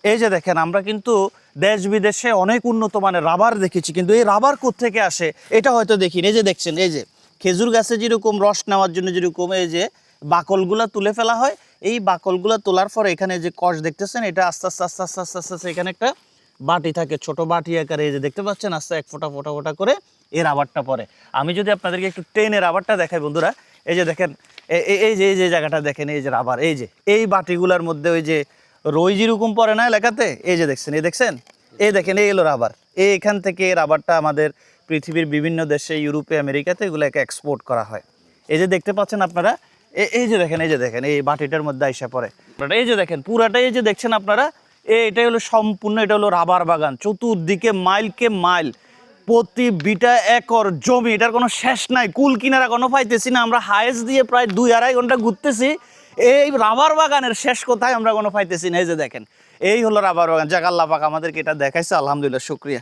এই যে দেখেন আমরা কিন্তু দেশ বিদেশে অনেক উন্নত মানের রাবার দেখেছি, কিন্তু এই রাবার কোত্থেকে আসে এটা হয়তো দেখিনি। এই যে দেখছেন, এই যে খেজুর গাছে যেরকম রস নেওয়ার জন্য যেরকম এই যে বাকলগুলা তুলে ফেলা হয়, এই বাকলগুলা তোলার পর এখানে যে কষ দেখতেছেন, এটা আস্তে আস্তে আস্তে আস্তে আস্তে আস্তে আস্তে এখানে একটা বাটি থাকে, ছোট বাটি আকারে, এই যে দেখতে পাচ্ছেন আস্তে এক ফোঁটা ফোঁটা ফোঁটা করে এই রাবারটা পরে। আমি যদি আপনাদেরকে একটু টেনে রাবারটা দেখাই বন্ধুরা, এই যে দেখেন এই যে জায়গাটা দেখেন, এই যে রাবার, এই যে এই বাটিগুলার মধ্যে ওই যে রই যেরকম পড়ে না এলাকাতে, এই যে দেখছেন, এই দেখছেন, এই দেখেন, এই এলো রাবার। এইখান থেকে রাবারটা আমাদের পৃথিবীর বিভিন্ন দেশে, ইউরোপে, আমেরিকাতে এগুলোকে এক্সপোর্ট করা হয়। এই যে দেখতে পাচ্ছেন আপনারা, এই যে দেখেন, এই যে দেখেন, এই বাটিটার মধ্যে আইসা পড়ে। এই যে দেখেন পুরাটাই, এই যে দেখছেন আপনারা, এটাই হলো সম্পূর্ণ, এটা হলো রাবার বাগান। চতুর্দিকে মাইলকে মাইল, প্রতি বিটা একর জমি, এটার কোনো শেষ নাই। কুল কিনারা কোনো পাইতেছি না, আমরা হায়েস্ট দিয়ে প্রায় 2-2.5 ঘন্টা ঘুরতেছি, এই রাবার বাগানের শেষ কোথায় আমরা কোনো পাইতেছি না। এই যে দেখেন, এই হলো রাবার বাগান। যাক, আল্লাহ পাক আমাদেরকে এটা দেখাইছে, আলহামদুলিল্লাহ, শুকরিয়া।